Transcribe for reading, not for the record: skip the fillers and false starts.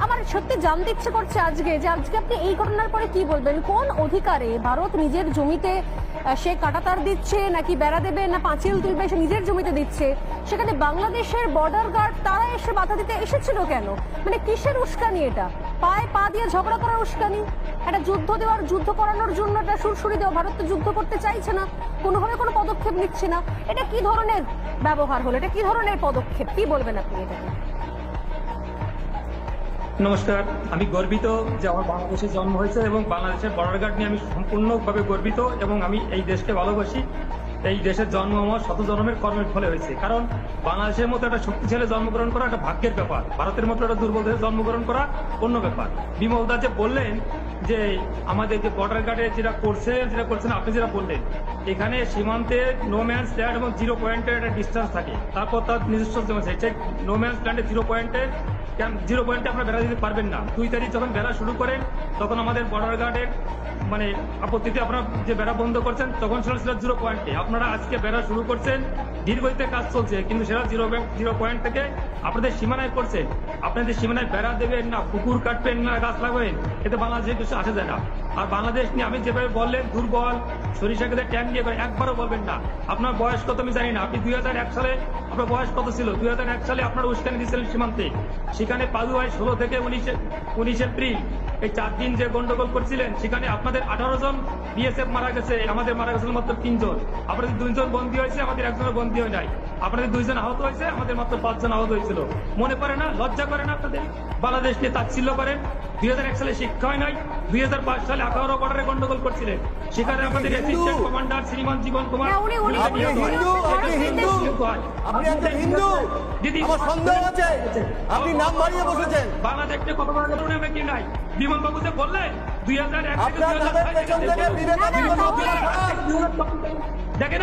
আমার সত্যি জানতে ইচ্ছে করছে আজকে যে আজকে আপনি এই ঘটনার পরে কি বলবেন? কোন অধিকারে ভারত নিজের জমিতে সে কাঁটাতার দিচ্ছে, নাকি বেড়া দেবে, না পাঁচিল তুলবে, সে নিজের জমিতে দিচ্ছে, সেখানে বাংলাদেশের বর্ডার গার্ড তারা এসে বাধা দিতে এসেছিল কেন? মানে কিসের উস্কানি এটা? পায়ে পা দিয়ে ঝগড়া করার উস্কানি? একটা যুদ্ধ করানোর জন্য একটা সুরসুরি দেওয়া? ভারত তো যুদ্ধ করতে চাইছে না, কোনোভাবে কোনো পদক্ষেপ নিচ্ছে না। এটা কি ধরনের ব্যবহার হলো? এটা কি ধরনের পদক্ষেপ? কি বলবেন আপনি এটাকে? নমস্কার, আমি গর্বিত যে আমার বাংলাদেশে জন্ম হয়েছে এবং বাংলাদেশের বর্ডার গার্ড নিয়ে আমি সম্পূর্ণভাবে গর্বিত এবং আমি এই দেশকে ভালোবাসি। এই দেশের জন্ম আমার শত জন্মের কর্মের ফলে হয়েছে, কারণ বাংলাদেশের মতো একটা শক্তিশালী জন্মগ্রহণ করা একটা ভাগ্যের ব্যাপার, ভারতের মতো একটা দুর্বল দেশে জন্মগ্রহণ করা অন্য ব্যাপার। বিমলদা যে বললেন যে আমাদের যে বর্ডার গার্ডে যেটা করছেন আপনি যেটা বললেন, এখানে সীমান্তে নো ম্যানস ল্যান্ড এবং 0 পয়েন্টের একটা ডিস্টেন্স থাকে, তারপর তার নিজস্ব জমি আছে। নো ম্যানস ল্যান্ডে 0 পয়েন্টে আপনারা বেড়া দিতে পারবেন না। 2 তারিখ যখন বেড়া শুরু করেন তখন আমাদের বর্ডার গার্ডের মানে আপত্তিতে আপনারা যে বেড়া বন্ধ করছেন তখন ছিল 0 পয়েন্টে। আপনারা আজকে বেড়া শুরু করছেন, দীর্ঘতে কাজ চলছে, কিন্তু সেটা 0 পয়েন্ট থেকে আপনাদের সীমানায় করছেন। আপনাদের সীমানায় বেড়া দেবেন না, পুকুর কাটবেন না, গাছ লাগাবেন, এতে বাংলাদেশে কিছু আসা যায় না। আর বাংলাদেশ নিয়ে আমি যেভাবে বললেন দুর্বল, সরিষা খেতে ট্যাঙ্ক দিয়ে একবারও বলবেন না। আপনার বয়স কত আমি জানি না, আপনি 2001 সালে আপনার বয়স কত ছিল? 2001 সালে আপনারা উস্কানি দিয়েছিলেন সীমান্তে, সেখানে পাদুয়ায় 16 থেকে 19 এপ্রিল এই 4 দিন যে গন্ডগোল করছিলেন, সেখানে আপনাদের 18 জন বিএসএফ মারা গেছে, আমাদের মারা গেছিল মাত্র 3 জন। আপনাদের 2 জন বন্দী হয়েছে, আমাদের 1 জনের বন্দী হয় নাই। আপনাদের 2 জন আহত হয়েছে, আমাদের মাত্র 5 জন আহত হয়েছিল। মনে পড়ে না? লজ্জা করে না আপনাদের? বাংলাদেশ নিয়ে তাচ্ছিল্য করেন। 2001 সালে শিক্ষা হয় নাই, 2005 সালে আখাউড়া বর্ডারে গন্ডগোল করছিলেন, সেখানে আমাদের অ্যাসিস্ট্যান্ট কমান্ডার শ্রীমান জীবন কুমার আপনি নাম বাড়িয়ে বসেছেন। বাংলাদেশ নিয়ে কথা বলার কারণে আমরা কি নাই? বিমল বাবু যে বললেন 2001 থেকে 2005 পেছন থেকে বিবেকানন্দ দেখেন